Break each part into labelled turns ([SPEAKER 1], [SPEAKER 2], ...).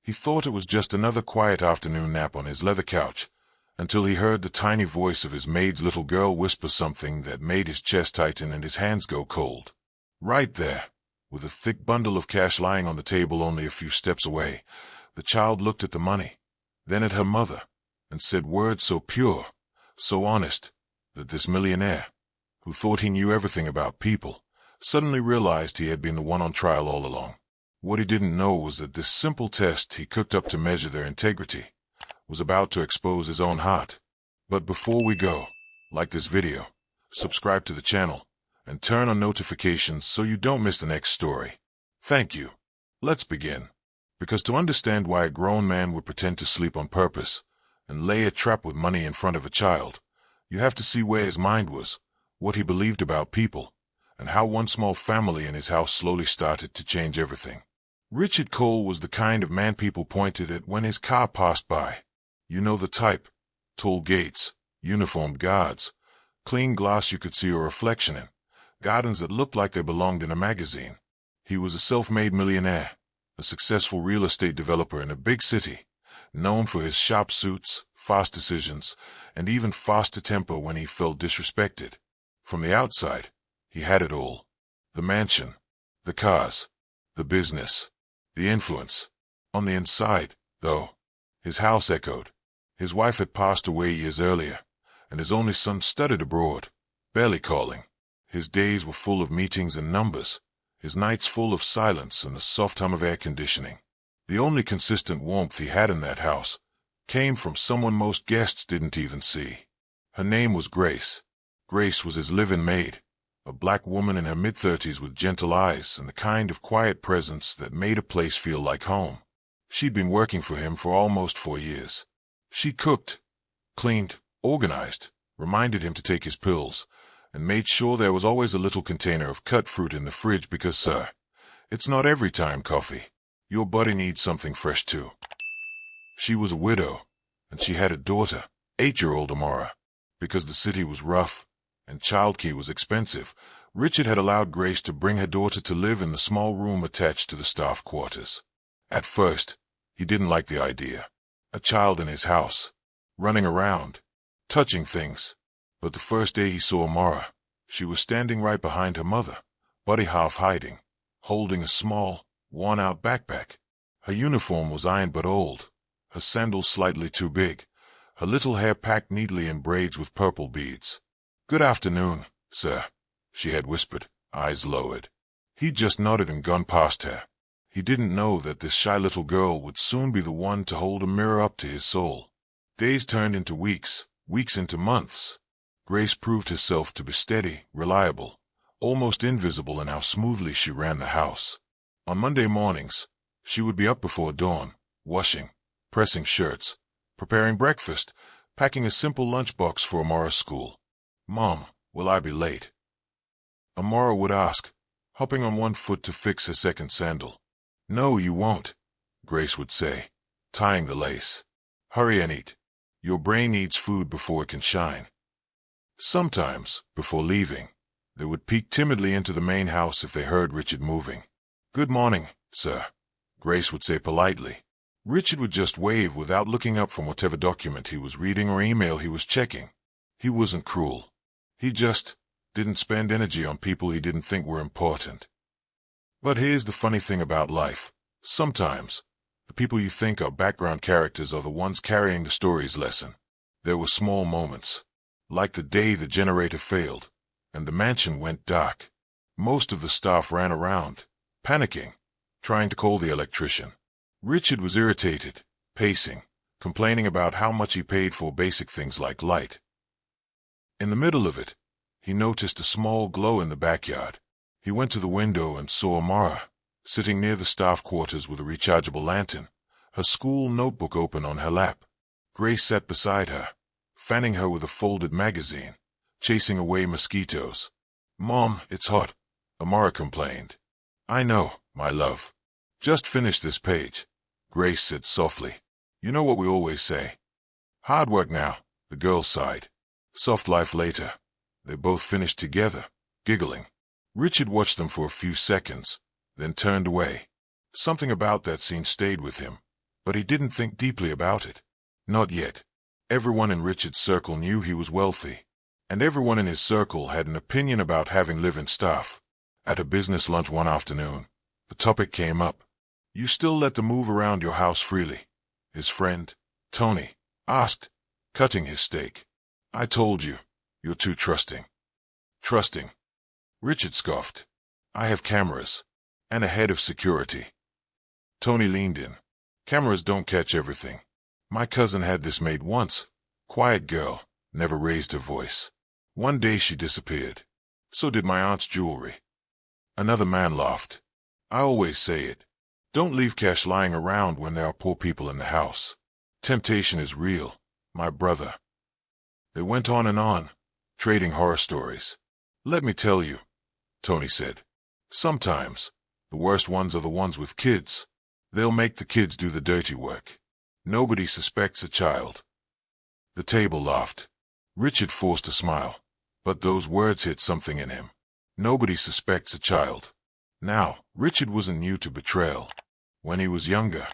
[SPEAKER 1] He thought it was just another quiet afternoon nap on his leather couch, until he heard the tiny voice of his maid's little girl whisper something that made his chest tighten and his hands go cold. Right there, with a thick bundle of cash lying on the table only a few steps away, the child looked at the money, then at her mother, and said words so pure, so honest, that this millionaire, who thought he knew everything about people, suddenly realized he had been the one on trial all along. What he didn't know was that this simple test he cooked up to measure their integrity was about to expose his own heart. But before we go, like this video, subscribe to the channel, and turn on notifications so you don't miss the next story. Thank you. Let's begin. Because to understand why a grown man would pretend to sleep on purpose and lay a trap with money in front of a child, you have to see where his mind was, what he believed about people, and how one small family in his house slowly started to change everything. Richard Cole was the kind of man people pointed at when his car passed by. You know the type: tall gates, uniformed guards, clean glass you could see a reflection in, gardens that looked like they belonged in a magazine. He was a self-made millionaire, a successful real estate developer in a big city, known for his sharp suits, fast decisions, and even faster temper when he felt disrespected. From the outside, he had it all: the mansion, the cars, the business, the influence. On the inside, though, his house echoed. His wife had passed away years earlier, and his only son studied abroad, barely calling. His days were full of meetings and numbers, his nights full of silence and the soft hum of air conditioning. The only consistent warmth he had in that house came from someone most guests didn't even see. Her name was Grace. Grace was his live-in maid, a black woman in her mid-30s with gentle eyes and the kind of quiet presence that made a place feel like home. She'd been working for him for almost 4 years. She cooked, cleaned, organized, reminded him to take his pills, and made sure there was always a little container of cut fruit in the fridge because, sir, it's not every time coffee. Your body needs something fresh too. She was a widow, and she had a daughter, 8-year-old Amara. Because the city was rough and childcare was expensive, Richard had allowed Grace to bring her daughter to live in the small room attached to the staff quarters. At first, he didn't like the idea. A child in his house, running around, touching things. But the first day he saw Amara, she was standing right behind her mother, body half hiding, holding a small, worn-out backpack. Her uniform was ironed but old, her sandals slightly too big, her little hair packed neatly in braids with purple beads. "Good afternoon, sir," she had whispered, eyes lowered. He'd just nodded and gone past her. He didn't know that this shy little girl would soon be the one to hold a mirror up to his soul. Days turned into weeks, weeks into months. Grace proved herself to be steady, reliable, almost invisible in how smoothly she ran the house. On Monday mornings, she would be up before dawn, washing, pressing shirts, preparing breakfast, packing a simple lunchbox for Amara's school. "Mom, will I be late?" Amara would ask, hopping on one foot to fix her second sandal. "No, you won't," Grace would say, tying the lace. "Hurry and eat. Your brain needs food before it can shine." Sometimes, before leaving, they would peek timidly into the main house if they heard Richard moving. "Good morning, sir," Grace would say politely. Richard would just wave without looking up from whatever document he was reading or email he was checking. He wasn't cruel. He just didn't spend energy on people he didn't think were important. But here's the funny thing about life. Sometimes, the people you think are background characters are the ones carrying the story's lesson. There were small moments, like the day the generator failed, and the mansion went dark. Most of the staff ran around, panicking, trying to call the electrician. Richard was irritated, pacing, complaining about how much he paid for basic things like light. In the middle of it, he noticed a small glow in the backyard. He went to the window and saw Amara, sitting near the staff quarters with a rechargeable lantern, her school notebook open on her lap. Grace sat beside her, fanning her with a folded magazine, chasing away mosquitoes. "Mom, it's hot," Amara complained. "I know, my love. Just finish this page," Grace said softly. "You know what we always say. Hard work now," the girl sighed. Soft life later. They both finished together, giggling. Richard watched them for a few seconds, then turned away. Something about that scene stayed with him, But he didn't think deeply about it. Not yet. Everyone in Richard's circle knew he was wealthy, and everyone in his circle had an opinion about having live-in staff. At a business lunch one afternoon, the topic came up. "You still let them move around your house freely?" his friend, Tony, asked, cutting his steak. "I told you, you're too trusting." "Trusting?" Richard scoffed. "I have cameras, and a head of security." Tony leaned in. "Cameras don't catch everything. My cousin had this maid once. Quiet girl, never raised her voice. One day she disappeared. So did my aunt's jewelry." Another man laughed. "I always say it. Don't leave cash lying around when there are poor people in the house. Temptation is real, my brother." They went on, trading horror stories. "Let me tell you," Tony said. "Sometimes, the worst ones are the ones with kids. They'll make the kids do the dirty work. Nobody suspects a child." The table laughed. Richard forced a smile, but those words hit something in him. Nobody suspects a child. Now, Richard wasn't new to betrayal. When he was younger,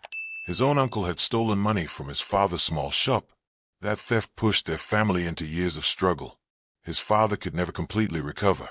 [SPEAKER 1] his own uncle had stolen money from his father's small shop. That theft pushed their family into years of struggle. His father could never completely recover,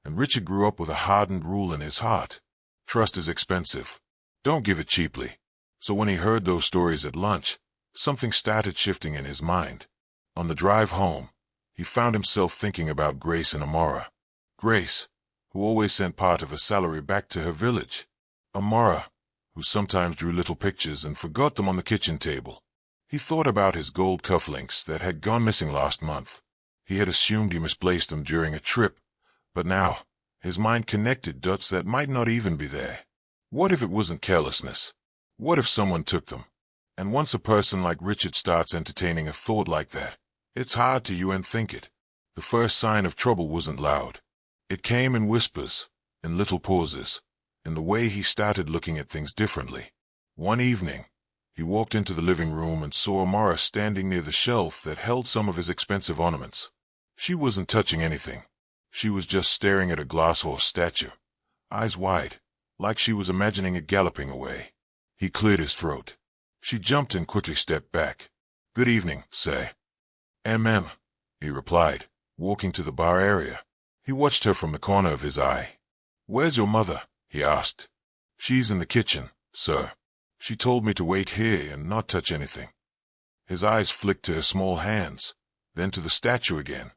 [SPEAKER 1] and Richard grew up with a hardened rule in his heart. Trust is expensive. Don't give it cheaply. So when he heard those stories at lunch, something started shifting in his mind. On the drive home, he found himself thinking about Grace and Amara. Grace, who always sent part of her salary back to her village. Amara, who sometimes drew little pictures and forgot them on the kitchen table. He thought about his gold cufflinks that had gone missing last month. He had assumed he misplaced them during a trip, but now, his mind connected dots that might not even be there. What if it wasn't carelessness? What if someone took them? And once a person like Richard starts entertaining a thought like that, it's hard to think it. The first sign of trouble wasn't loud. It came in whispers, in little pauses, in the way he started looking at things differently. One evening, he walked into the living room and saw Amara standing near the shelf that held some of his expensive ornaments. She wasn't touching anything. She was just staring at a glass horse statue, eyes wide, like she was imagining it galloping away. He cleared his throat. She jumped and quickly stepped back. "Good evening, sir." "Amen," he replied, walking to the bar area. He watched her from the corner of his eye. "Where's your mother?" he asked. "She's in the kitchen, sir. She told me to wait here and not touch anything." His eyes flicked to her small hands, then to the statue again.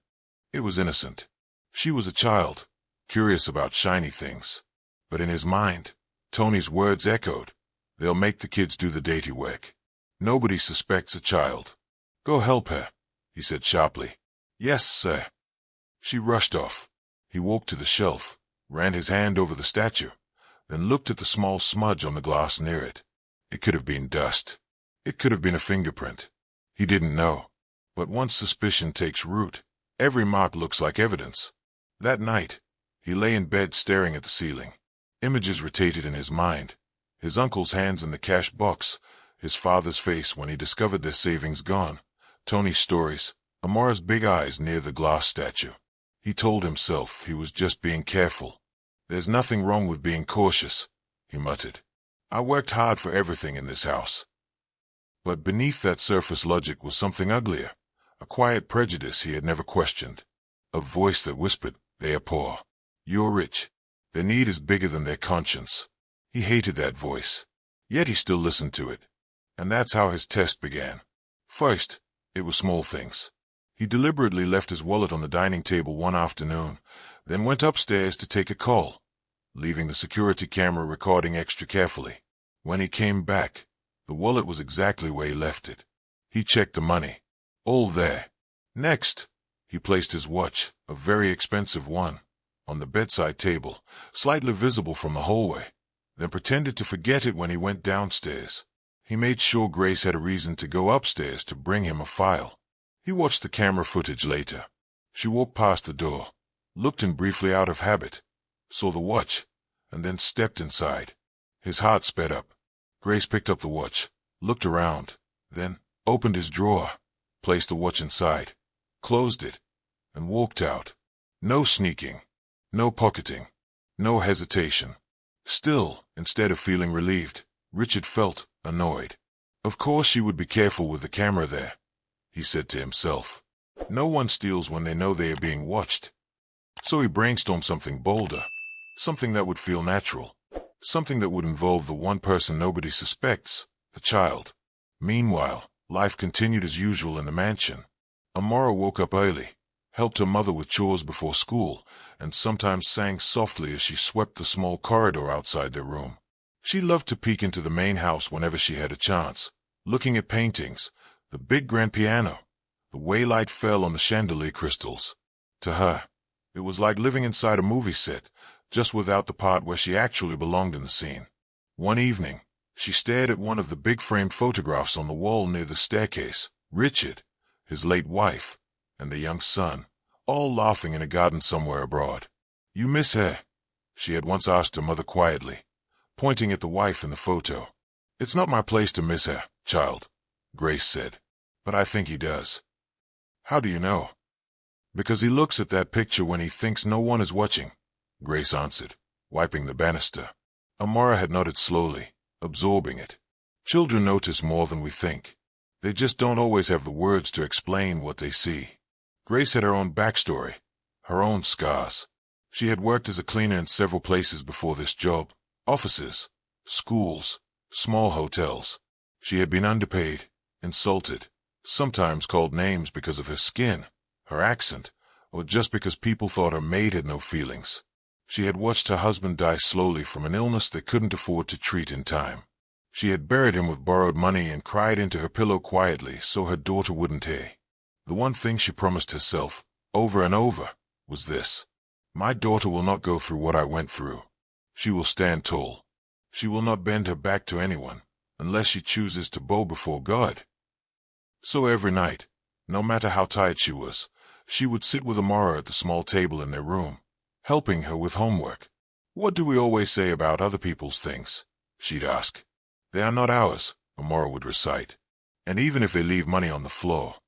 [SPEAKER 1] It was innocent. She was a child, curious about shiny things. But in his mind, Tony's words echoed. "They'll make the kids do the dirty work. Nobody suspects a child." "Go help her," he said sharply. "Yes, sir." She rushed off. He walked to the shelf, ran his hand over the statue, then looked at the small smudge on the glass near it. It could have been dust. It could have been a fingerprint. He didn't know. But once suspicion takes root, every mark looks like evidence. That night, he lay in bed staring at the ceiling. Images rotated in his mind. His uncle's hands in the cash box, his father's face when he discovered their savings gone, Tony's stories, Amara's big eyes near the glass statue. He told himself he was just being careful. "There's nothing wrong with being cautious," he muttered. "I worked hard for everything in this house." But beneath that surface logic was something uglier, a quiet prejudice he had never questioned. A voice that whispered, "They are poor. You're rich. Their need is bigger than their conscience." He hated that voice. Yet he still listened to it. And that's how his test began. First, it was small things. He deliberately left his wallet on the dining table one afternoon, then went upstairs to take a call, leaving the security camera recording extra carefully. When he came back, the wallet was exactly where he left it. He checked the money. All there. Next, he placed his watch, a very expensive one, on the bedside table, slightly visible from the hallway, then pretended to forget it when he went downstairs. He made sure Grace had a reason to go upstairs to bring him a file. He watched the camera footage later. She walked past the door, looked in briefly out of habit, saw the watch, and then stepped inside. His heart sped up. Grace picked up the watch, looked around, then opened his drawer, placed the watch inside, closed it, and walked out. No sneaking, no pocketing, no hesitation. Still, instead of feeling relieved, Richard felt annoyed. Of course she would be careful with the camera there, he said to himself. No one steals when they know they are being watched. So he brainstormed something bolder, something that would feel natural, something that would involve the one person nobody suspects, the child. Meanwhile, life continued as usual in the mansion. Amara woke up early, helped her mother with chores before school, and sometimes sang softly as she swept the small corridor outside their room. She loved to peek into the main house whenever she had a chance, looking at paintings, the big grand piano, the way light fell on the chandelier crystals. To her, it was like living inside a movie set, just without the part where she actually belonged in the scene. One evening, she stared at one of the big framed photographs on the wall near the staircase. Richard, his late wife, and the young son, all laughing in a garden somewhere abroad. "You miss her?" she had once asked her mother quietly, pointing at the wife in the photo. "It's not my place to miss her, child," Grace said, "but I think he does." "How do you know?" "Because he looks at that picture when he thinks no one is watching," Grace answered, wiping the banister. Amara had nodded slowly, absorbing it. Children notice more than we think. They just don't always have the words to explain what they see. Grace had her own backstory, her own scars. She had worked as a cleaner in several places before this job: offices, schools, small hotels. She had been underpaid, insulted, sometimes called names because of her skin, her accent, or just because people thought her maid had no feelings. She had watched her husband die slowly from an illness they couldn't afford to treat in time. She had buried him with borrowed money and cried into her pillow quietly so her daughter wouldn't hear. The one thing she promised herself, over and over, was this: my daughter will not go through what I went through. She will stand tall. She will not bend her back to anyone, unless she chooses to bow before God. So every night, no matter how tired she was, she would sit with Amara at the small table in their room, helping her with homework. "What do we always say about other people's things?" she'd ask. "They are not ours," Amara would recite. "And even if they leave money on the floor,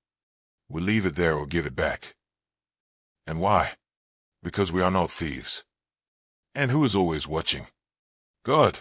[SPEAKER 1] we'll leave it there or give it back." "And why?" "Because we are not thieves." "And who is always watching?" "God,"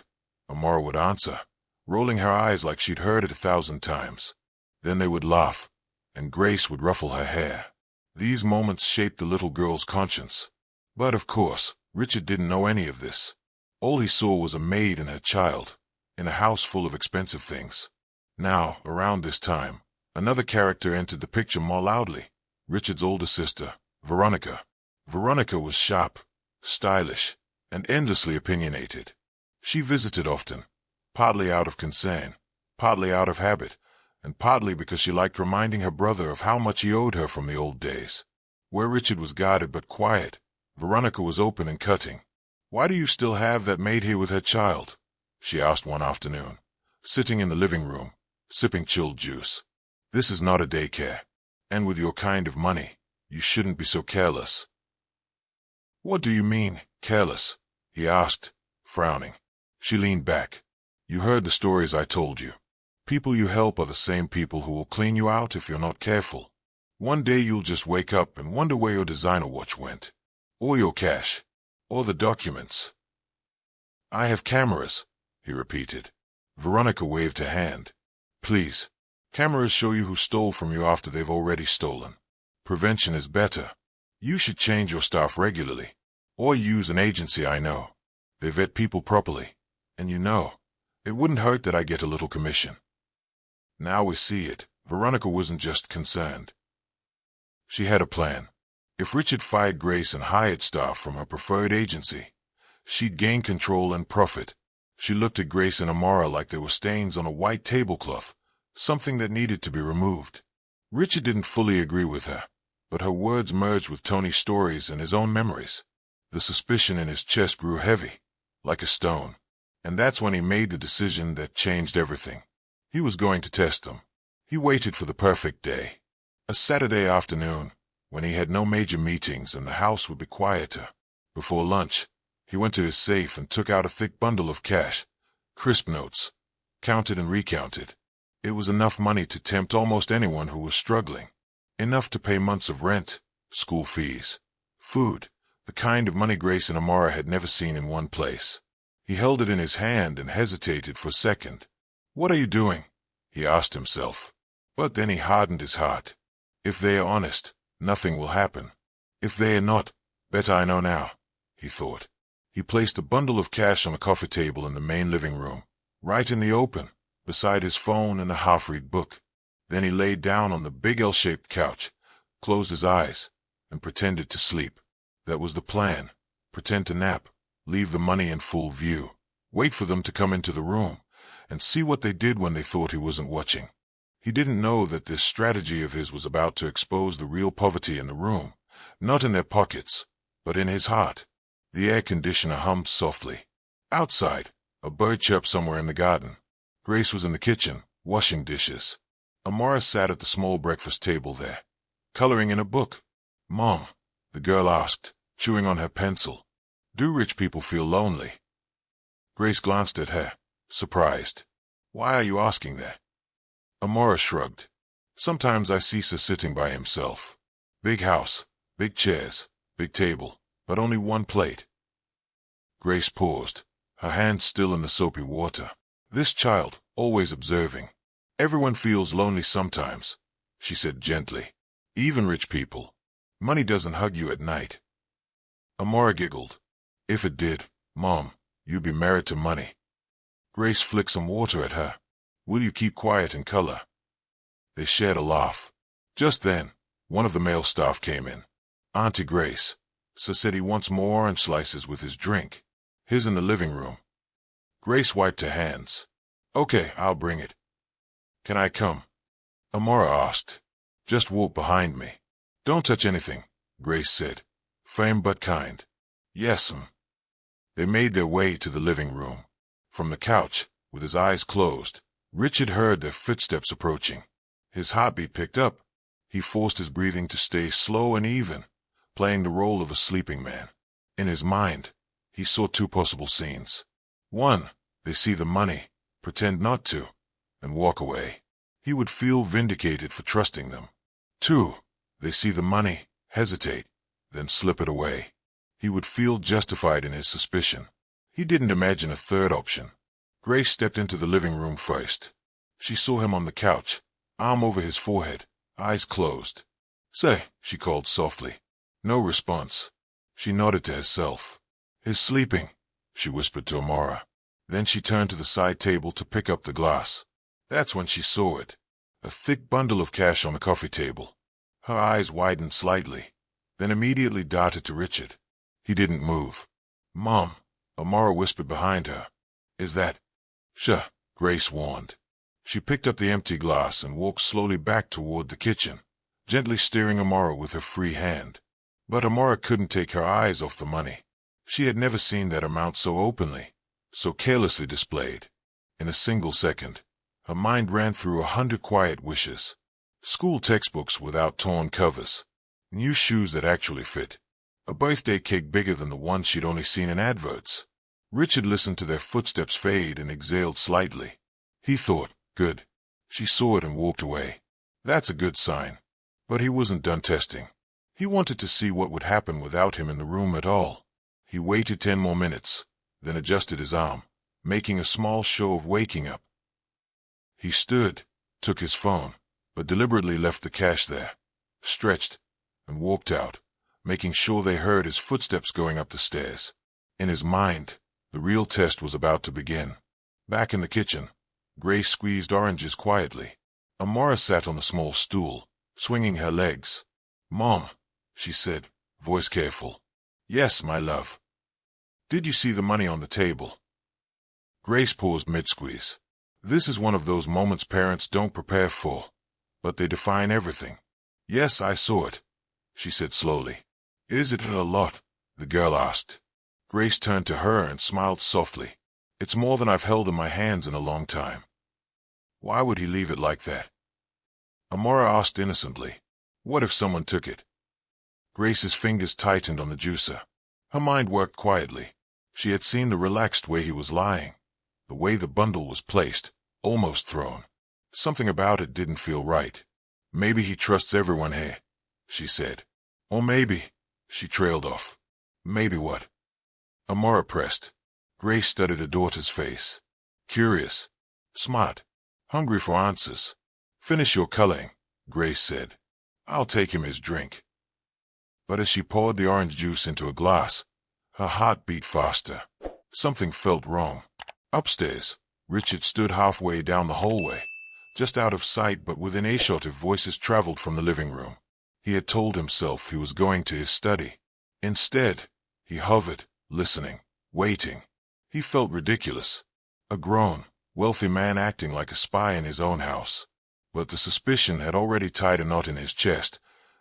[SPEAKER 1] Amara would answer, rolling her eyes like she'd heard it 1,000 times. Then they would laugh, and Grace would ruffle her hair. These moments shaped the little girl's conscience. But of course, Richard didn't know any of this. All he saw was a maid and her child, in a house full of expensive things. Now, around this time, another character entered the picture more loudly: Richard's older sister, Veronica. Veronica was sharp, stylish, and endlessly opinionated. She visited often, partly out of concern, partly out of habit, and partly because she liked reminding her brother of how much he owed her from the old days. Where Richard was guarded but quiet, Veronica was open and cutting. "Why do you still have that maid here with her child?" she asked one afternoon, sitting in the living room, sipping chilled juice. "This is not a daycare, and with your kind of money, you shouldn't be so careless." "What do you mean, careless?" he asked, frowning. She leaned back. "You heard the stories I told you. People you help are the same people who will clean you out if you're not careful. One day you'll just wake up and wonder where your designer watch went, or your cash, or the documents." "I have cameras," he repeated. Veronica waved her hand. "Please. Cameras show you who stole from you after they've already stolen. Prevention is better. You should change your staff regularly, or use an agency I know. They vet people properly, and it wouldn't hurt that I get a little commission." Now we see it. Veronica wasn't just concerned. She had a plan. If Richard fired Grace and hired staff from her preferred agency, she'd gain control and profit. She looked at Grace and Amara like they were stains on a white tablecloth, something that needed to be removed. Richard didn't fully agree with her, but her words merged with Tony's stories and his own memories. The suspicion in his chest grew heavy, like a stone, and that's when he made the decision that changed everything. He was going to test them. He waited for the perfect day. A Saturday afternoon, when he had no major meetings and the house would be quieter. Before lunch, he went to his safe and took out a thick bundle of cash, crisp notes, counted and recounted. It was enough money to tempt almost anyone who was struggling. Enough to pay months of rent, school fees, food, the kind of money Grace and Amara had never seen in one place. He held it in his hand and hesitated for a second. "What are you doing?" he asked himself. But then he hardened his heart. If they are honest, nothing will happen. If they are not, bet I know now, he thought. He placed a bundle of cash on a coffee table in the main living room, right in the open, beside his phone and a half-read book. Then he laid down on the big L-shaped couch, closed his eyes, and pretended to sleep. That was the plan. Pretend to nap, leave the money in full view, wait for them to come into the room, and see what they did when they thought he wasn't watching. He didn't know that this strategy of his was about to expose the real poverty in the room, not in their pockets, but in his heart. The air conditioner hummed softly. Outside, a bird chirped somewhere in the garden. Grace was in the kitchen, washing dishes. Amara sat at the small breakfast table there, coloring in a book. "Mom," the girl asked, chewing on her pencil, "do rich people feel lonely?" Grace glanced at her, surprised. "Why are you asking that?" Amara shrugged. "Sometimes I see Sir sitting by himself. Big house, big chairs, big table, but only one plate." Grace paused, her hands still in the soapy water. This child, always observing. "Everyone feels lonely sometimes," she said gently. "Even rich people. Money doesn't hug you at night." Amara giggled. "If it did, Mom, you'd be married to money." Grace flicked some water at her. "Will you keep quiet and color?" They shared a laugh. Just then, one of the male staff came in. "Auntie Grace, Sir said he wants more orange slices with his drink. His in the living room." Grace wiped her hands. "Okay, I'll bring it." "Can I come?" Amara asked. "Just walk behind me." "Don't touch anything," Grace said. "Firm but kind." "Yes'm." They made their way to the living room. From the couch, with his eyes closed, Richard heard their footsteps approaching. His heartbeat picked up. He forced his breathing to stay slow and even, playing the role of a sleeping man. In his mind, he saw two possible scenes. One, they see the money, pretend not to, and walk away. He would feel vindicated for trusting them. Two, they see the money, hesitate, then slip it away. He would feel justified in his suspicion. He didn't imagine a third option. Grace stepped into the living room first. She saw him on the couch, arm over his forehead, eyes closed. "Say," she called softly. No response. She nodded to herself. "He's sleeping," she whispered to Amara. Then she turned to the side table to pick up the glass. That's when she saw it. A thick bundle of cash on the coffee table. Her eyes widened slightly, then immediately darted to Richard. He didn't move. "Mom," Amara whispered behind her. "Is that—" "Sure," Grace warned. She picked up the empty glass and walked slowly back toward the kitchen, gently steering Amara with her free hand. But Amara couldn't take her eyes off the money. She had never seen that amount so openly, so carelessly displayed. In a single second, her mind ran through 100 quiet wishes. School textbooks without torn covers. New shoes that actually fit. A birthday cake bigger than the one she'd only seen in adverts. Richard listened to their footsteps fade and exhaled slightly. He thought, good. She saw it and walked away. That's a good sign. But he wasn't done testing. He wanted to see what would happen without him in the room at all. He waited 10 more minutes, then adjusted his arm, making a small show of waking up. He stood, took his phone, but deliberately left the cash there, stretched, and walked out, making sure they heard his footsteps going up the stairs. In his mind, the real test was about to begin. Back in the kitchen, Grace squeezed oranges quietly. Amara sat on the small stool, swinging her legs. "Mom," she said, voice careful. "Yes, my love." "Did you see the money on the table?" Grace paused mid-squeeze. This is one of those moments parents don't prepare for, but they define everything. "Yes, I saw it," she said slowly. "Is it a lot?" the girl asked. Grace turned to her and smiled softly. "It's more than I've held in my hands in a long time." "Why would he leave it like that?" Amara asked innocently. "What if someone took it?" Grace's fingers tightened on the juicer. Her mind worked quietly. She had seen the relaxed way he was lying, the way the bundle was placed, almost thrown. Something about it didn't feel right. "Maybe he trusts everyone here," she said. "Or maybe," she trailed off. "Maybe what?" Amara pressed. Grace studied her daughter's face. Curious. Smart. hungry for answers. Finish your coloring, Grace said. I'll take him his drink. But as she poured the orange juice into a glass, her heart beat faster. Something felt wrong. Upstairs, Richard stood halfway down the hallway, just out of sight but within earshot of voices traveled from the living room. He had told himself he was going to his study. Instead, he hovered, listening, waiting. He felt ridiculous. A grown, wealthy man acting like a spy in his own house. But the suspicion had already tied a knot in his chest,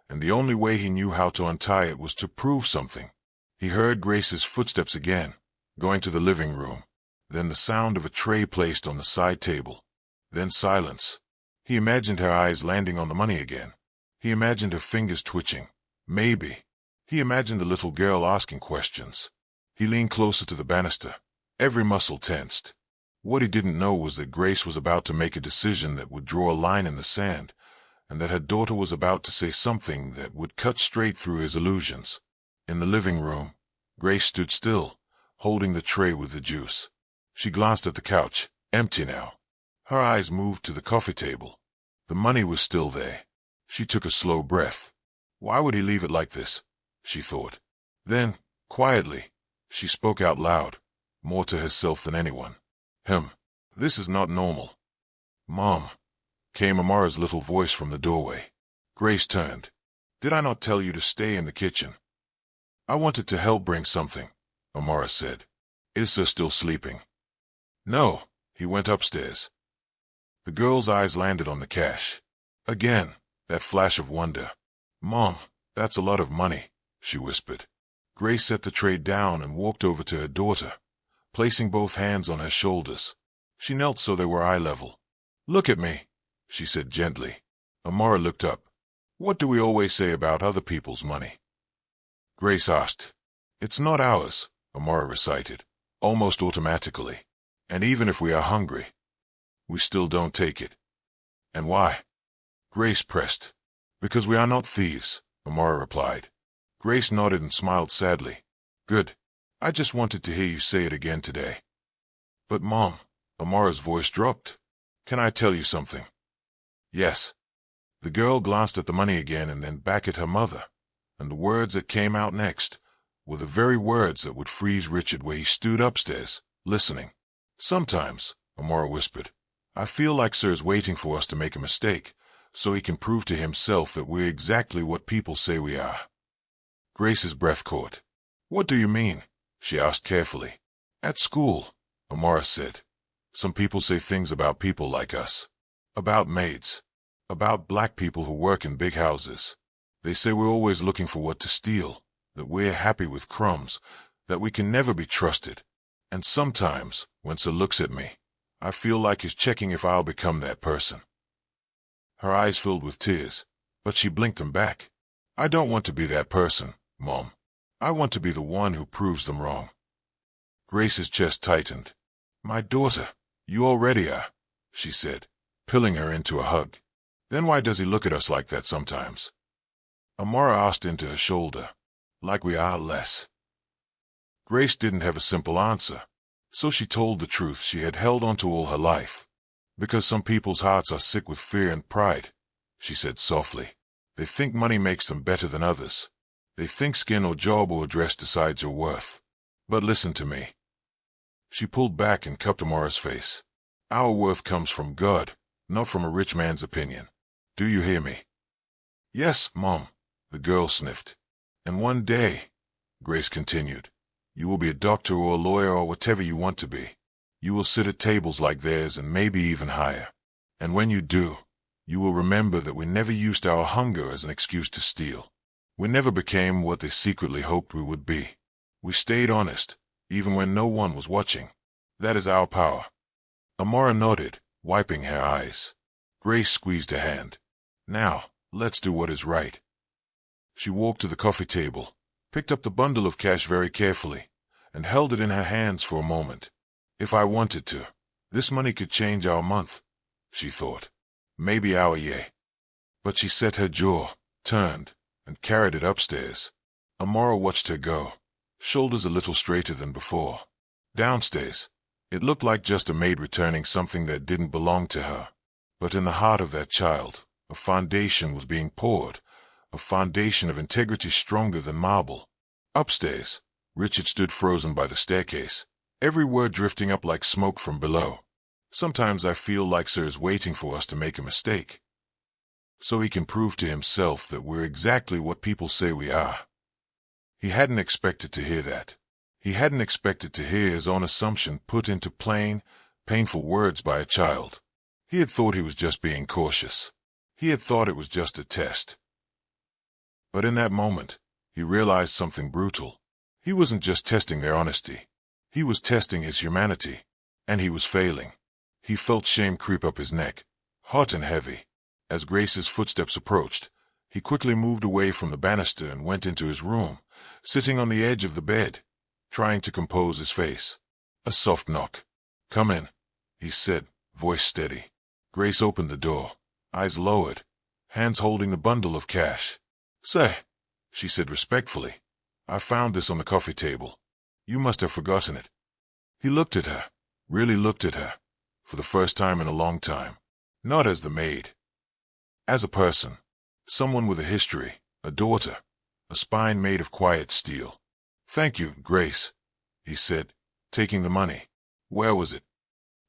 [SPEAKER 1] and the only way he knew how to untie it was to prove something. He heard Grace's footsteps again, going to the living room, then the sound of a tray placed on the side table, then silence. He imagined her eyes landing on the money again. He imagined her fingers twitching. Maybe. He imagined the little girl asking questions. He leaned closer to the banister, every muscle tensed. What he didn't know was that Grace was about to make a decision that would draw a line in the sand, and that her daughter was about to say something that would cut straight through his illusions. In the living room, Grace stood still, holding the tray with the juice. She glanced at the couch, empty now. Her eyes moved to the coffee table. The money was still there. She took a slow breath. Why would he leave it like this? She thought. Then, quietly, she spoke out loud, more to herself than anyone. This is not normal. Mom, came Amara's little voice from the doorway. Grace turned. Did I not tell you to stay in the kitchen? I wanted to help bring something, Amara said. Is Sir still sleeping? No, he went upstairs. The girl's eyes landed on the cash. Again, that flash of wonder. Mom, that's a lot of money, she whispered. Grace set the tray down and walked over to her daughter, placing both hands on her shoulders. She knelt so they were eye level. Look at me, she said gently. Amara looked up. What do we always say about other people's money? Grace asked. It's not ours, Amara recited, almost automatically. And even if we are hungry, we still don't take it. And why? Grace pressed. Because we are not thieves, Amara replied. Grace nodded and smiled sadly. Good. I just wanted to hear you say it again today. But Mom, Amara's voice dropped. Can I tell you something? Yes. The girl glanced at the money again and then back at her mother, and the words that came out next were the very words that would freeze Richard where he stood upstairs, listening. Sometimes, Amara whispered, I feel like Sir is waiting for us to make a mistake, so he can prove to himself that we're exactly what people say we are. Grace's breath caught. What do you mean? She asked carefully. At school, Amara said. Some people say things about people like us. About maids. About black people who work in big houses. They say we're always looking for what to steal, that we're happy with crumbs, that we can never be trusted. And sometimes, when Sir looks at me, I feel like he's checking if I'll become that person. Her eyes filled with tears, but she blinked them back. I don't want to be that person, Mom. I want to be the one who proves them wrong. Grace's chest tightened. My daughter, you already are, she said, pulling her into a hug. Then why does he look at us like that sometimes? Amara asked into her shoulder, like we are less. Grace didn't have a simple answer, so she told the truth she had held onto all her life. Because some people's hearts are sick with fear and pride, she said softly. They think money makes them better than others. They think skin or job or address decides your worth. But listen to me. She pulled back and cupped Amara's face. Our worth comes from God, not from a rich man's opinion. Do you hear me? Yes, Mom, the girl sniffed. And one day, Grace continued, you will be a doctor or a lawyer or whatever you want to be. You will sit at tables like theirs and maybe even higher. And when you do, you will remember that we never used our hunger as an excuse to steal. We never became what they secretly hoped we would be. We stayed honest, even when no one was watching. That is our power. Amara nodded, wiping her eyes. Grace squeezed her hand. Now, let's do what is right. She walked to the coffee table, picked up the bundle of cash very carefully, and held it in her hands for a moment. If I wanted to, this money could change our month, she thought. Maybe our year. But she set her jaw, turned, and carried it upstairs. Amara watched her go, shoulders a little straighter than before. Downstairs, it looked like just a maid returning something that didn't belong to her. But in the heart of that child, a foundation was being poured, a foundation of integrity stronger than marble. Upstairs, Richard stood frozen by the staircase, every word drifting up like smoke from below. Sometimes I feel like Sir is waiting for us to make a mistake, so he can prove to himself that we're exactly what people say we are. He hadn't expected to hear that. He hadn't expected to hear his own assumption put into plain, painful words by a child. He had thought he was just being cautious. He had thought it was just a test. But in that moment, he realized something brutal. He wasn't just testing their honesty. He was testing his humanity. And he was failing. He felt shame creep up his neck, hot and heavy. As Grace's footsteps approached, he quickly moved away from the banister and went into his room, sitting on the edge of the bed, trying to compose his face. A soft knock. "Come in," he said, voice steady. Grace opened the door, eyes lowered, hands holding the bundle of cash. "Sir," she said respectfully, "I found this on the coffee table. You must have forgotten it." He looked at her, really looked at her, for the first time in a long time. Not as the maid. As a person. Someone with a history, a daughter, a spine made of quiet steel. "Thank you, Grace," he said, taking the money. "Where was it?"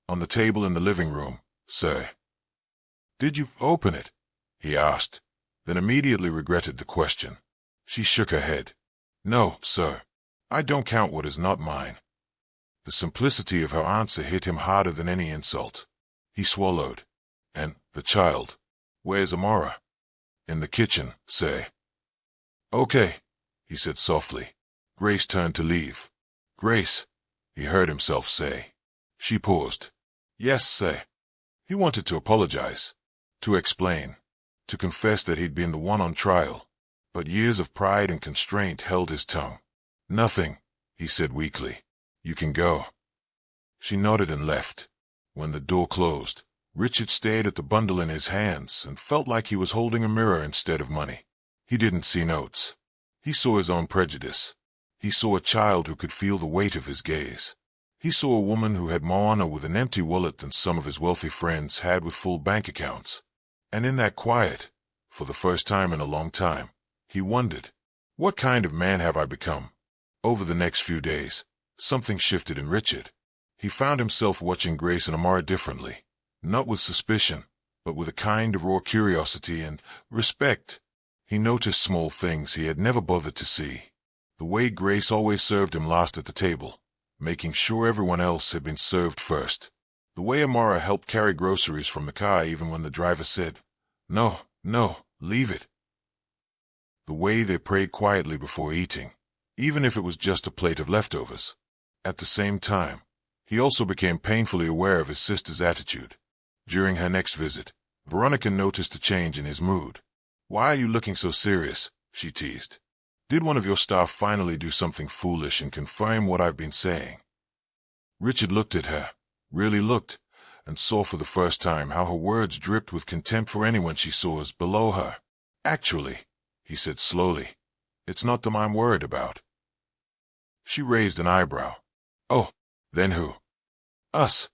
[SPEAKER 1] "On the table in the living room, sir." "Did you open it?" he asked, then immediately regretted the question. She shook her head. "No, sir. I don't count what is not mine." The simplicity of her answer hit him harder than any insult. He swallowed. "And the child? Where's Amara?" "In the kitchen, sir." "Okay," he said softly. Grace turned to leave. "Grace," he heard himself say. She paused. "Yes, sir." He wanted to apologize, to explain, to confess that he'd been the one on trial, but years of pride and constraint held his tongue. "Nothing," he said weakly. "You can go." She nodded and left. When the door closed, Richard stared at the bundle in his hands and felt like he was holding a mirror instead of money. He didn't see notes. He saw his own prejudice. He saw a child who could feel the weight of his gaze. He saw a woman who had more honor with an empty wallet than some of his wealthy friends had with full bank accounts. And in that quiet, for the first time in a long time, he wondered, what kind of man have I become? Over the next few days, something shifted in Richard. He found himself watching Grace and Amara differently, not with suspicion, but with a kind of raw curiosity and respect. He noticed small things he had never bothered to see. The way Grace always served him last at the table, making sure everyone else had been served first. The way Amara helped carry groceries from the car even when the driver said, "No, leave it." The way they prayed quietly before eating, even if it was just a plate of leftovers. At the same time, he also became painfully aware of his sister's attitude. During her next visit, Veronica noticed a change in his mood. "Why are you looking so serious?" she teased. "Did one of your staff finally do something foolish and confirm what I've been saying?" Richard looked at her, really looked, and saw for the first time how her words dripped with contempt for anyone she saw as below her. "Actually," he said slowly, "it's not them I'm worried about." She raised an eyebrow. "Oh, then who?" "Us,"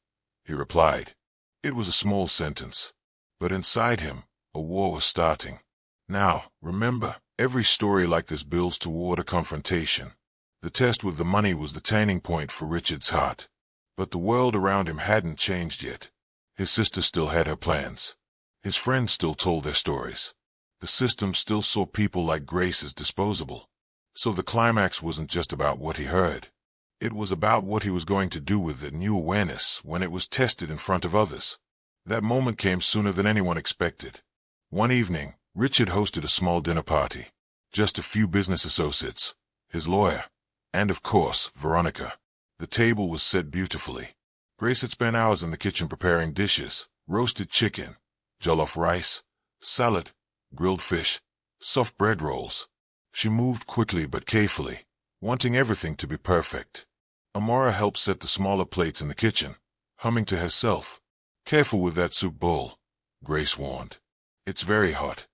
[SPEAKER 1] he replied. It was a small sentence, but inside him, a war was starting. Now, remember, every story like this builds toward a confrontation. The test with the money was the turning point for Richard's heart. But the world around him hadn't changed yet. His sister still had her plans. His friends still told their stories. The system still saw people like Grace as disposable. So the climax wasn't just about what he heard. It was about what he was going to do with that new awareness when it was tested in front of others. That moment came sooner than anyone expected. One evening, Richard hosted a small dinner party. Just a few business associates, his lawyer, and of course, Veronica. The table was set beautifully. Grace had spent hours in the kitchen preparing dishes, roasted chicken, jollof rice, salad, grilled fish, soft bread rolls. She moved quickly but carefully, wanting everything to be perfect. Amara helped set the smaller plates in the kitchen, humming to herself. "Careful with that soup bowl," Grace warned. "It's very hot."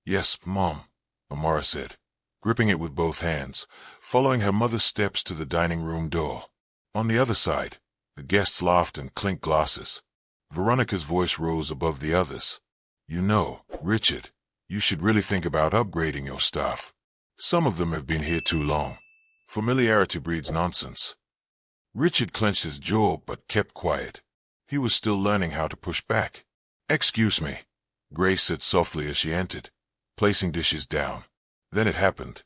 [SPEAKER 1] "Yes, Mom," Amara said, gripping it with both hands, following her mother's steps to the dining room door. On the other side, the guests laughed and clinked glasses. Veronica's voice rose above the others. You know, Richard, you should really think about upgrading your staff. Some of them have been here too long. Familiarity breeds nonsense. Richard clenched his jaw but kept quiet. He was still learning how to push back. Excuse me, Grace said softly as she entered, placing dishes down. Then it happened.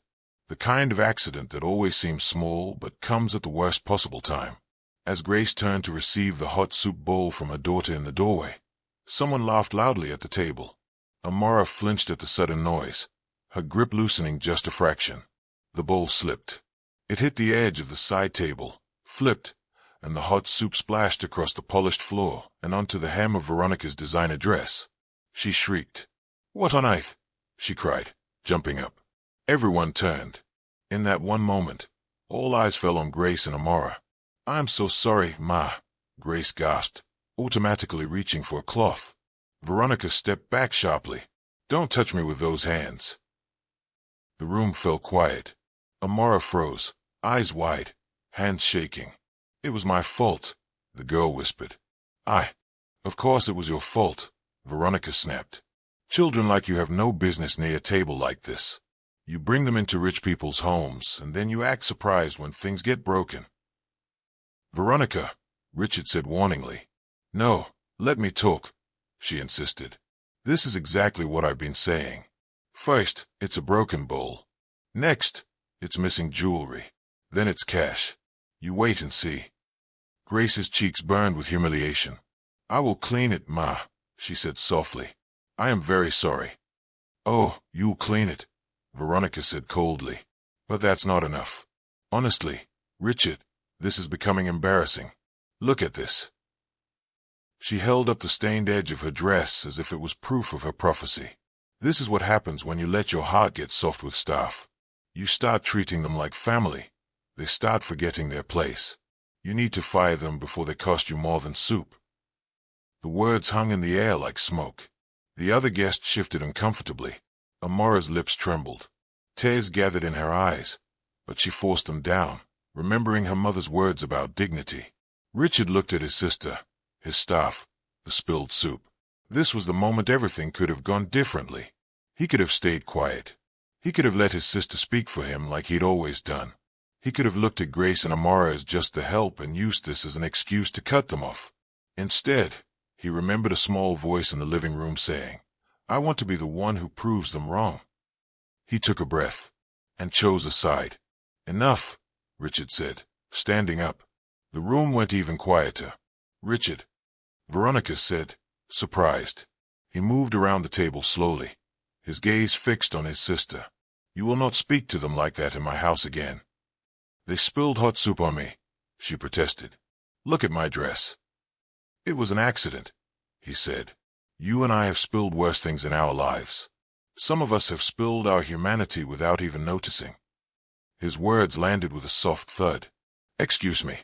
[SPEAKER 1] The kind of accident that always seems small but comes at the worst possible time. As Grace turned to receive the hot soup bowl from her daughter in the doorway, someone laughed loudly at the table. Amara flinched at the sudden noise, her grip loosening just a fraction. The bowl slipped. It hit the edge of the side table, flipped, and the hot soup splashed across the polished floor and onto the hem of Veronica's designer dress. She shrieked. What on earth? She cried, jumping up. Everyone turned. In that one moment, all eyes fell on Grace and Amara. I'm so sorry, Ma, Grace gasped, automatically reaching for a cloth. Veronica stepped back sharply. Don't touch me with those hands. The room fell quiet. Amara froze, eyes wide, hands shaking. It was my fault, the girl whispered. Of course it was your fault, Veronica snapped. Children like you have no business near a table like this. You bring them into rich people's homes, and then you act surprised when things get broken. Veronica, Richard said warningly. No, let me talk, she insisted. This is exactly what I've been saying. First, it's a broken bowl. Next, it's missing jewelry. Then it's cash. You wait and see. Grace's cheeks burned with humiliation. I will clean it, Ma, she said softly. I am very sorry. Oh, you'll clean it, Veronica said coldly. But that's not enough. Honestly, Richard, this is becoming embarrassing. Look at this. She held up the stained edge of her dress as if it was proof of her prophecy. This is what happens when you let your heart get soft with staff. You start treating them like family. They start forgetting their place. You need to fire them before they cost you more than soup. The words hung in the air like smoke. The other guests shifted uncomfortably. Amara's lips trembled. Tears gathered in her eyes, but she forced them down, remembering her mother's words about dignity. Richard looked at his sister, his staff, the spilled soup. This was the moment everything could have gone differently. He could have stayed quiet. He could have let his sister speak for him like he'd always done. He could have looked at Grace and Amara as just the help and used this as an excuse to cut them off. Instead, he remembered a small voice in the living room saying, I want to be the one who proves them wrong. He took a breath and chose a side. Enough, Richard said, standing up. The room went even quieter. Richard, Veronica said, surprised. He moved around the table slowly, his gaze fixed on his sister. You will not speak to them like that in my house again. They spilled hot soup on me, she protested. Look at my dress. It was an accident, he said. You and I have spilled worse things in our lives. Some of us have spilled our humanity without even noticing. His words landed with a soft thud. Excuse me,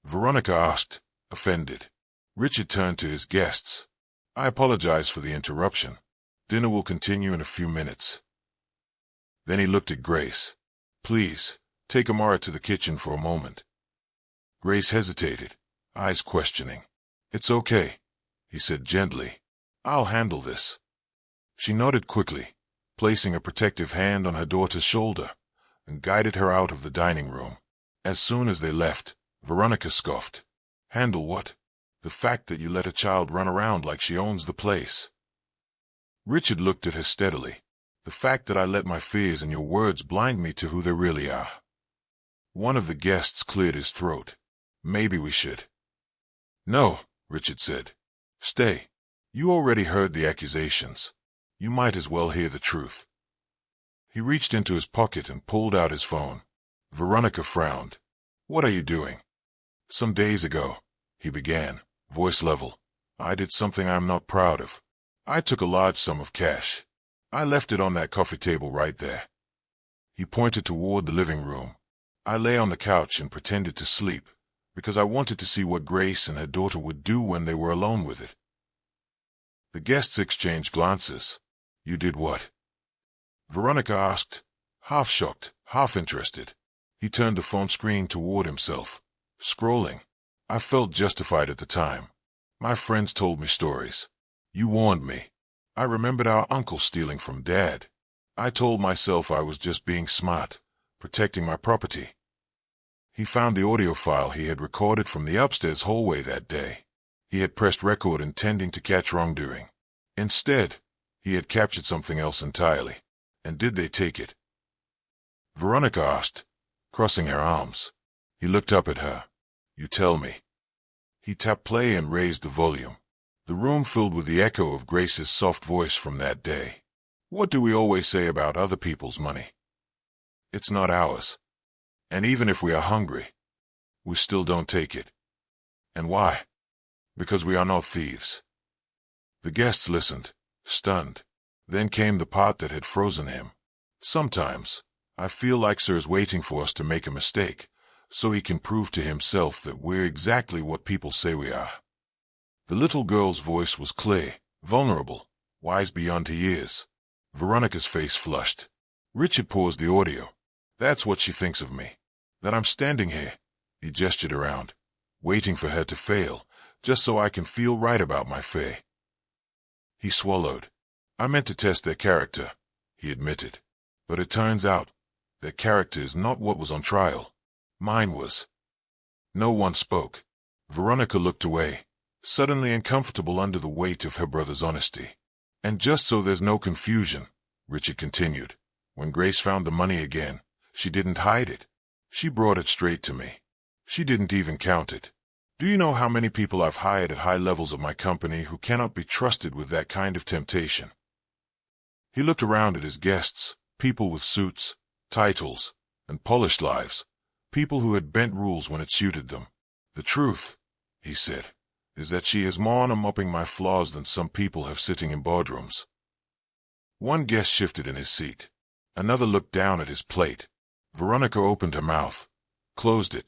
[SPEAKER 1] Veronica asked, offended. Richard turned to his guests. I apologize for the interruption. Dinner will continue in a few minutes. Then he looked at Grace. Please, take Amara to the kitchen for a moment. Grace hesitated, eyes questioning. It's okay, he said gently. I'll handle this. She nodded quickly, placing a protective hand on her daughter's shoulder, and guided her out of the dining room. As soon as they left, Veronica scoffed. Handle what? The fact that you let a child run around like she owns the place. Richard looked at her steadily. The fact that I let my fears and your words blind me to who they really are. One of the guests cleared his throat. Maybe we should. No, Richard said. Stay. You already heard the accusations. You might as well hear the truth. He reached into his pocket and pulled out his phone. Veronica frowned. What are you doing? Some days ago, he began, voice level, I did something I'm not proud of. I took a large sum of cash. I left it on that coffee table right there. He pointed toward the living room. I lay on the couch and pretended to sleep, because I wanted to see what Grace and her daughter would do when they were alone with it. The guests exchanged glances. You did what? Veronica asked, half shocked, half interested. He turned the phone screen toward himself, scrolling. I felt justified at the time. My friends told me stories. You warned me. I remembered our uncle stealing from Dad. I told myself I was just being smart, protecting my property. He found the audio file he had recorded from the upstairs hallway that day. He had pressed record intending to catch wrongdoing. Instead, he had captured something else entirely. And did they take it? Veronica asked, crossing her arms. He looked up at her. You tell me. He tapped play and raised the volume. The room filled with the echo of Grace's soft voice from that day. What do we always say about other people's money? It's not ours. And even if we are hungry, we still don't take it. And why? Because we are not thieves. The guests listened, stunned. Then came the part that had frozen him. Sometimes, I feel like Sir's waiting for us to make a mistake, so he can prove to himself that we're exactly what people say we are. The little girl's voice was clear, vulnerable, wise beyond her years. Veronica's face flushed. Richard paused the audio. That's what she thinks of me. That I'm standing here, he gestured around, waiting for her to fail, just so I can feel right about my fare. He swallowed. I meant to test their character, he admitted. But it turns out, their character is not what was on trial. Mine was. No one spoke. Veronica looked away, suddenly uncomfortable under the weight of her brother's honesty. And just so there's no confusion, Richard continued, when Grace found the money again, she didn't hide it. She brought it straight to me. She didn't even count it. Do you know how many people I've hired at high levels of my company who cannot be trusted with that kind of temptation? He looked around at his guests, people with suits, titles, and polished lives, people who had bent rules when it suited them. The truth, he said, is that she is more on mopping my flaws than some people have sitting in boardrooms. One guest shifted in his seat. Another looked down at his plate. Veronica opened her mouth, closed it,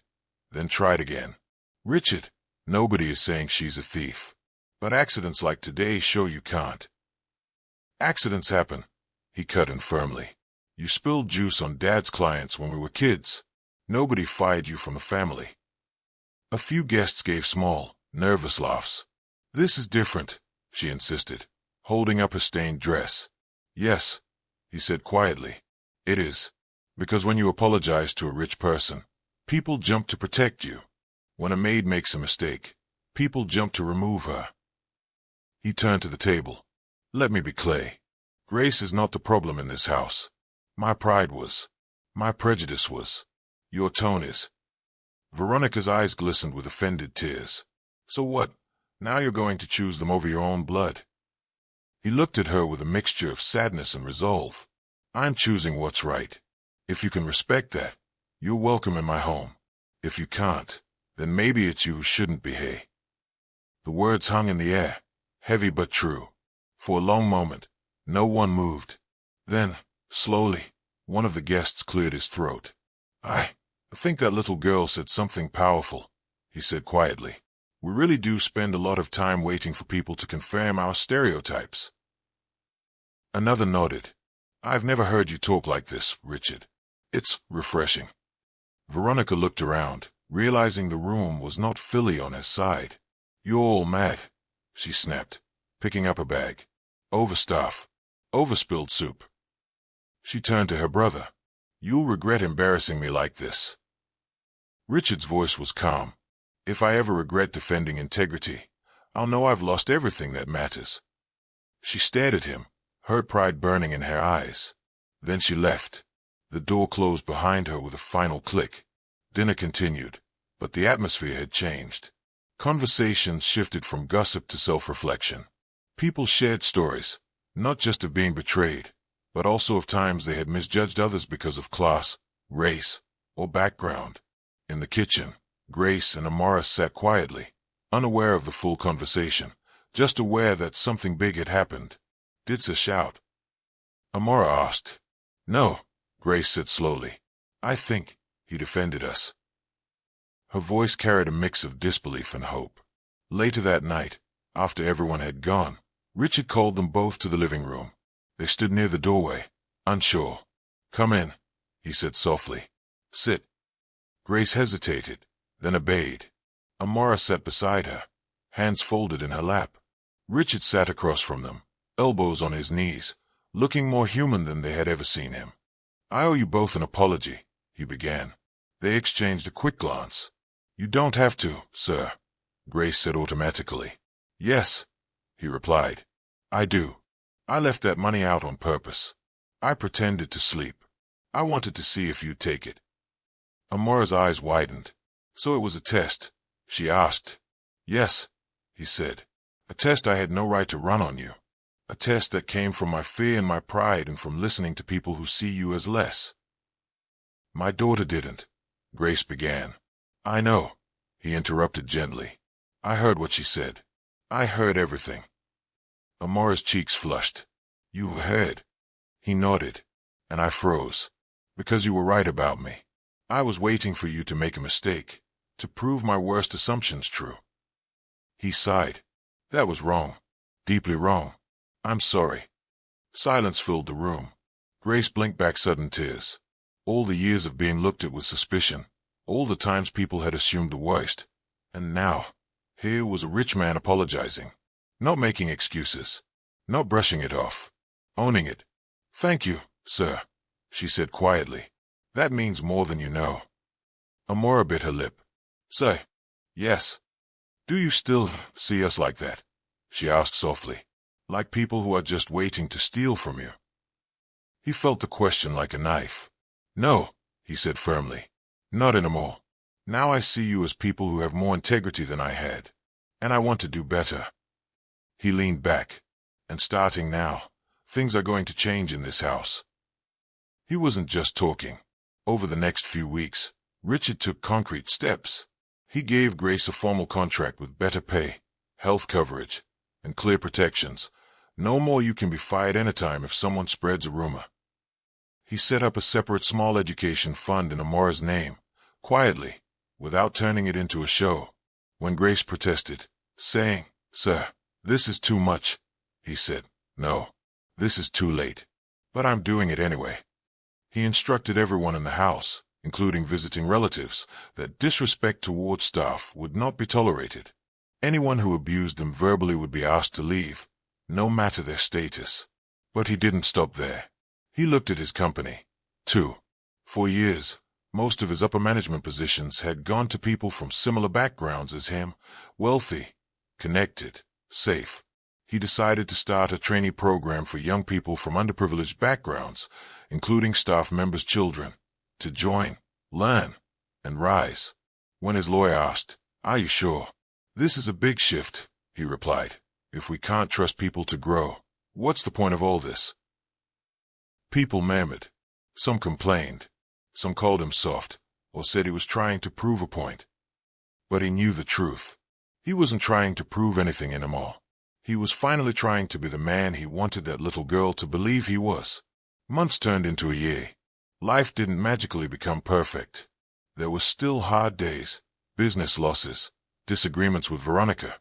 [SPEAKER 1] then tried again. Richard, nobody is saying she's a thief. But accidents like today show you can't. Accidents happen, he cut in firmly. You spilled juice on Dad's clients when we were kids. Nobody fired you from the family. A few guests gave small, nervous laughs. This is different, she insisted, holding up her stained dress. Yes, he said quietly. It is. Because when you apologize to a rich person, people jump to protect you. When a maid makes a mistake, people jump to remove her. He turned to the table. Let me be clear. Grace is not the problem in this house. My pride was. My prejudice was. Your tone is. Veronica's eyes glistened with offended tears. So what? Now you're going to choose them over your own blood? He looked at her with a mixture of sadness and resolve. I'm choosing what's right. If you can respect that, you're welcome in my home. If you can't, then maybe it's you who shouldn't be here. The words hung in the air, heavy but true. For a long moment, no one moved. Then, slowly, one of the guests cleared his throat. I think that little girl said something powerful, he said quietly. We really do spend a lot of time waiting for people to confirm our stereotypes. Another nodded. I've never heard you talk like this, Richard. It's refreshing. Veronica looked around, realizing the room was not Philly on his side. You're all mad, she snapped, picking up a bag. Overstuff. Overspilled soup. She turned to her brother. You'll regret embarrassing me like this. Richard's voice was calm. If I ever regret defending integrity, I'll know I've lost everything that matters. She stared at him, her pride burning in her eyes. Then she left. The door closed behind her with a final click. Dinner continued, but the atmosphere had changed. Conversations shifted from gossip to self-reflection. People shared stories, not just of being betrayed, but also of times they had misjudged others because of class, race, or background. In the kitchen, Grace and Amara sat quietly, unaware of the full conversation, just aware that something big had happened. Did Sir shout? Amara asked. No, Grace said slowly. I think he defended us. Her voice carried a mix of disbelief and hope. Later that night, after everyone had gone, Richard called them both to the living room. They stood near the doorway, unsure. Come in, he said softly. Sit. Grace hesitated, then obeyed. Amara sat beside her, hands folded in her lap. Richard sat across from them, elbows on his knees, looking more human than they had ever seen him. "I owe you both an apology," he began. They exchanged a quick glance. "You don't have to, sir," Grace said automatically. "Yes," he replied. "I do. I left that money out on purpose. I pretended to sleep. I wanted to see if you'd take it." Amora's eyes widened. "So it was a test?" she asked. "Yes," he said. "A test I had no right to run on you. A test that came from my fear and my pride and from listening to people who see you as less." "My daughter didn't," Grace began. "I know," he interrupted gently. "I heard what she said. I heard everything." Amora's cheeks flushed. "You heard?" He nodded, and I froze. "Because you were right about me. I was waiting for you to make a mistake, to prove my worst assumptions true." He sighed. "That was wrong. Deeply wrong. I'm sorry." Silence filled the room. Grace blinked back sudden tears. All the years of being looked at with suspicion, all the times people had assumed the worst, and now, here was a rich man apologizing. Not making excuses. Not brushing it off. Owning it. "Thank you, sir," she said quietly. "That means more than you know." Amora bit her lip. "Say, yes. Do you still see us like that?" she asked softly. "Like people who are just waiting to steal from you?" He felt the question like a knife. "No," he said firmly. "Not anymore. Now I see you as people who have more integrity than I had. And I want to do better." He leaned back. "And starting now, things are going to change in this house." He wasn't just talking. Over the next few weeks, Richard took concrete steps. He gave Grace a formal contract with better pay, health coverage, and clear protections. No more "you can be fired anytime if someone spreads a rumor." He set up a separate small education fund in Amora's name, quietly, without turning it into a show. When Grace protested, saying, "Sir, this is too much," he said, "No, this is too late. But I'm doing it anyway." He instructed everyone in the house, including visiting relatives, that disrespect toward staff would not be tolerated. Anyone who abused them verbally would be asked to leave, no matter their status. But he didn't stop there. He looked at his company, too. For years, most of his upper management positions had gone to people from similar backgrounds as him, wealthy, connected, safe. He decided to start a trainee program for young people from underprivileged backgrounds, including staff members' children, to join, learn, and rise. When his lawyer asked, "Are you sure?" "This is a big shift," he replied. "If we can't trust people to grow, what's the point of all this?" People murmured. Some complained. Some called him soft, or said he was trying to prove a point. But he knew the truth. He wasn't trying to prove anything anymore. He was finally trying to be the man he wanted that little girl to believe he was. Months turned into a year. Life didn't magically become perfect. There were still hard days, business losses, disagreements with Veronica,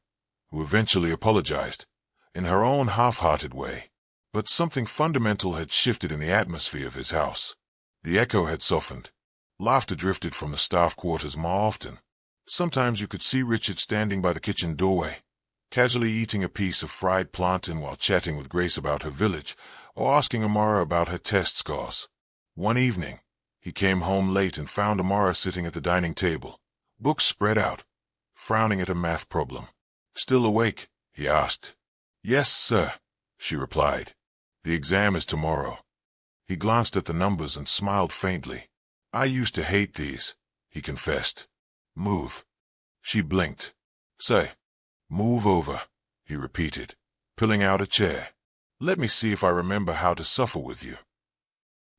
[SPEAKER 1] who eventually apologized, in her own half-hearted way. But something fundamental had shifted in the atmosphere of his house. The echo had softened. Laughter drifted from the staff quarters more often. Sometimes you could see Richard standing by the kitchen doorway, casually eating a piece of fried plantain while chatting with Grace about her village, or asking Amara about her test scores. One evening, he came home late and found Amara sitting at the dining table, books spread out, frowning at a math problem. "Still awake?" he asked. "Yes, sir," she replied. "The exam is tomorrow." He glanced at the numbers and smiled faintly. "I used to hate these," he confessed. "Move." She blinked. "Say, move over," he repeated, pulling out a chair. "Let me see if I remember how to suffer with you."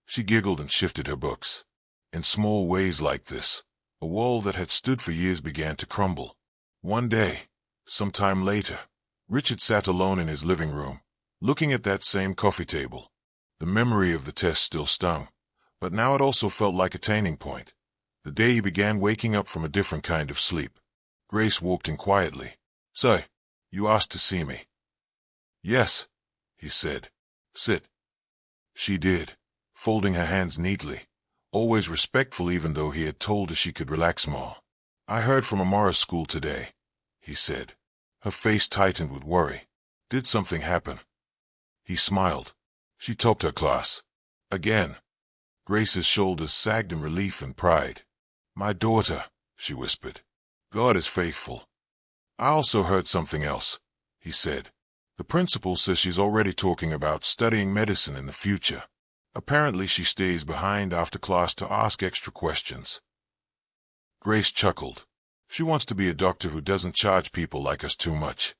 [SPEAKER 1] She giggled and shifted her books. In small ways like this, a wall that had stood for years began to crumble. One day, some time later, Richard sat alone in his living room, looking at that same coffee table. The memory of the test still stung, but now it also felt like a turning point. The day he began waking up from a different kind of sleep. Grace walked in quietly. "Say, you asked to see me." "Yes," he said. "Sit." She did, folding her hands neatly, always respectful even though he had told her she could relax more. "I heard from Amara's school today," he said. Her face tightened with worry. Did something happen? He smiled. She topped her class. Again. Grace's shoulders sagged in relief and pride. My daughter, she whispered. God is faithful. I also heard something else, he said. The principal says she's already talking about studying medicine in the future. Apparently she stays behind after class to ask extra questions. Grace chuckled. She wants to be a doctor who doesn't charge people like us too much.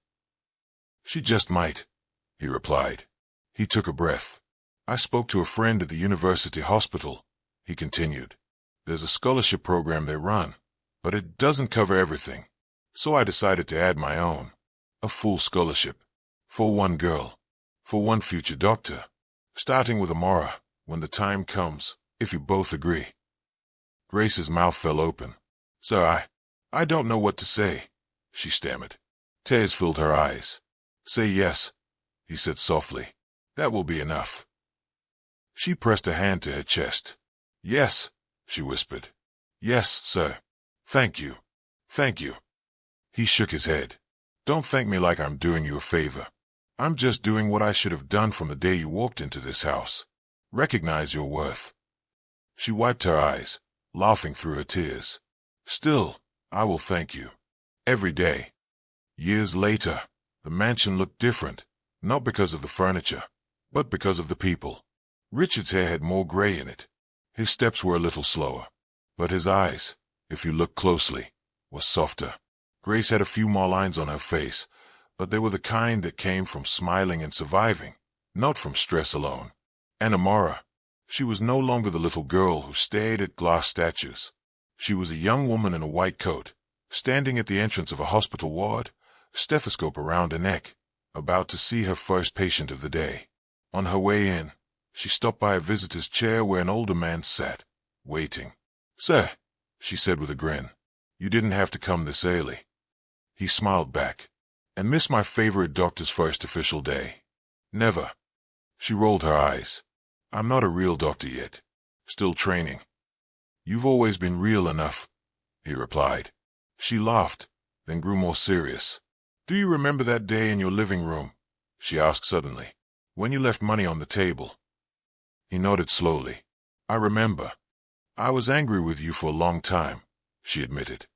[SPEAKER 1] She just might, he replied. He took a breath. I spoke to a friend at the university hospital, he continued. There's a scholarship program they run, but it doesn't cover everything. So I decided to add my own. A full scholarship. For one girl. For one future doctor. Starting with Amara, when the time comes, if you both agree. Grace's mouth fell open. Sir, I don't know what to say, she stammered. Tears filled her eyes. Say yes, he said softly. That will be enough. She pressed a hand to her chest. Yes, she whispered. Yes, sir. Thank you. Thank you. He shook his head. Don't thank me like I'm doing you a favor. I'm just doing what I should have done from the day you walked into this house. Recognize your worth. She wiped her eyes, laughing through her tears. Still, I will thank you. Every day. Years later, the mansion looked different, not because of the furniture, but because of the people. Richard's hair had more gray in it. His steps were a little slower, but his eyes, if you looked closely, were softer. Grace had a few more lines on her face, but they were the kind that came from smiling and surviving, not from stress alone. And Amara, she was no longer the little girl who stared at glass statues. She was a young woman in a white coat, standing at the entrance of a hospital ward, stethoscope around her neck, about to see her first patient of the day. On her way in, she stopped by a visitor's chair where an older man sat, waiting. Sir, she said with a grin, you didn't have to come this early. He smiled back. And miss my favorite doctor's first official day. Never. She rolled her eyes. I'm not a real doctor yet. Still training. You've always been real enough, he replied. She laughed, then grew more serious. Do you remember that day in your living room? She asked suddenly. When you left money on the table. He nodded slowly. I remember. I was angry with you for a long time, she admitted.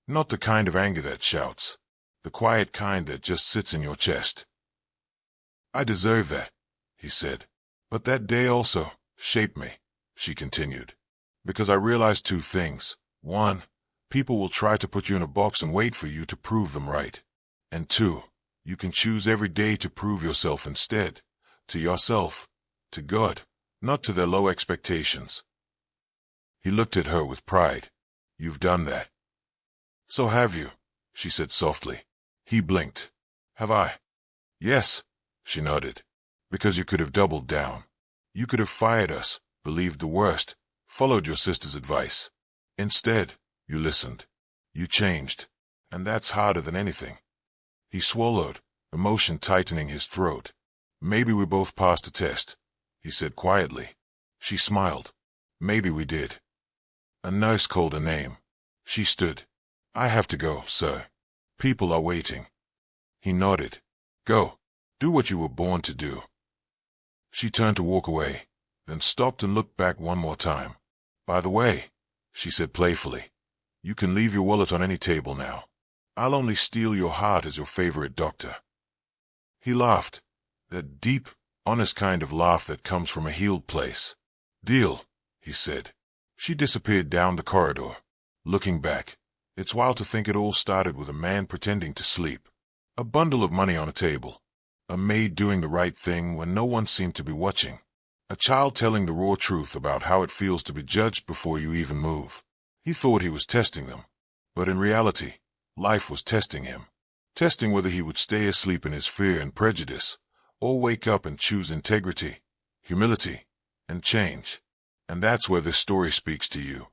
[SPEAKER 1] Not the kind of anger that shouts. The quiet kind that just sits in your chest. I deserve that, he said. But that day also shaped me, she continued. Because I realized two things. One, people will try to put you in a box and wait for you to prove them right. And two, you can choose every day to prove yourself instead. To yourself. To God. Not to their low expectations. He looked at her with pride. You've done that. So have you, she said softly. He blinked. Have I? Yes, she nodded. Because you could have doubled down. You could have fired us, believed the worst, followed your sister's advice. Instead, you listened. You changed. And that's harder than anything. He swallowed, emotion tightening his throat. Maybe we both passed a test, he said quietly. She smiled. Maybe we did. A nurse called her name. She stood. I have to go, sir. People are waiting. He nodded. Go. Do what you were born to do. She turned to walk away, then stopped and looked back one more time. By the way, she said playfully, you can leave your wallet on any table now. I'll only steal your heart as your favorite doctor. He laughed, that deep, honest kind of laugh that comes from a healed place. Deal, he said. She disappeared down the corridor. Looking back, it's wild to think it all started with a man pretending to sleep. A bundle of money on a table. A maid doing the right thing when no one seemed to be watching. A child telling the raw truth about how it feels to be judged before you even move. He thought he was testing them. But in reality, life was testing him. Testing whether he would stay asleep in his fear and prejudice, or wake up and choose integrity, humility, and change. And that's where this story speaks to you.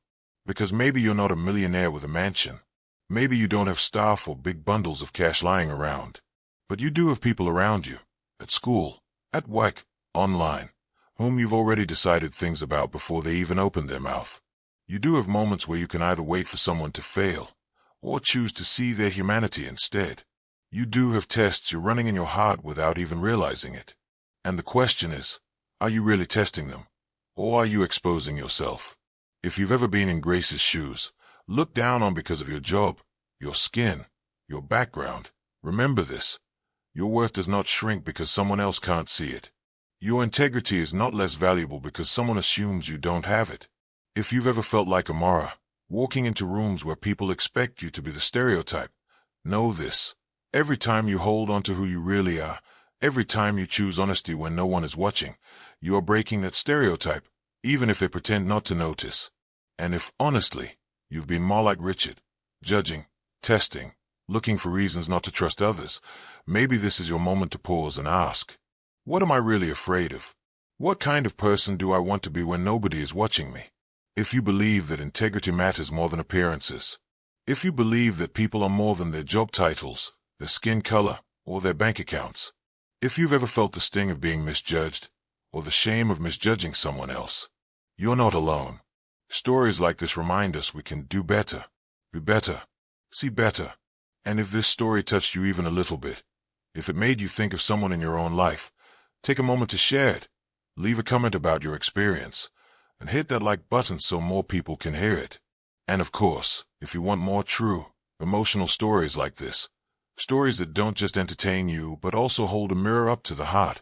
[SPEAKER 1] Because maybe you're not a millionaire with a mansion. Maybe you don't have staff or big bundles of cash lying around. But you do have people around you, at school, at work, online, whom you've already decided things about before they even opened their mouth. You do have moments where you can either wait for someone to fail, or choose to see their humanity instead. You do have tests you're running in your heart without even realizing it. And the question is, are you really testing them? Or are you exposing yourself? If you've ever been in Grace's shoes, looked down on because of your job, your skin, your background, remember this. Your worth does not shrink because someone else can't see it. Your integrity is not less valuable because someone assumes you don't have it. If you've ever felt like Amara, walking into rooms where people expect you to be the stereotype, know this. Every time you hold on to who you really are, every time you choose honesty when no one is watching, you are breaking that stereotype, even if they pretend not to notice. And if, honestly, you've been more like Richard, judging, testing, looking for reasons not to trust others, maybe this is your moment to pause and ask, what am I really afraid of? What kind of person do I want to be when nobody is watching me? If you believe that integrity matters more than appearances, if you believe that people are more than their job titles, their skin color, or their bank accounts, if you've ever felt the sting of being misjudged, or the shame of misjudging someone else, you're not alone. Stories like this remind us we can do better, be better, see better. And if this story touched you even a little bit, if it made you think of someone in your own life, take a moment to share it, leave a comment about your experience, and hit that like button so more people can hear it. And of course, if you want more true, emotional stories like this, stories that don't just entertain you but also hold a mirror up to the heart,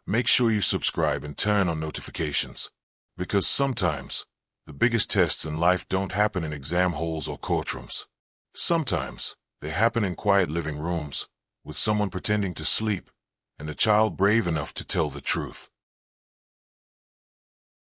[SPEAKER 1] make sure you subscribe and turn on notifications. Because sometimes, the biggest tests in life don't happen in exam halls or courtrooms. Sometimes, they happen in quiet living rooms, with someone pretending to sleep, and a child brave enough to tell the truth.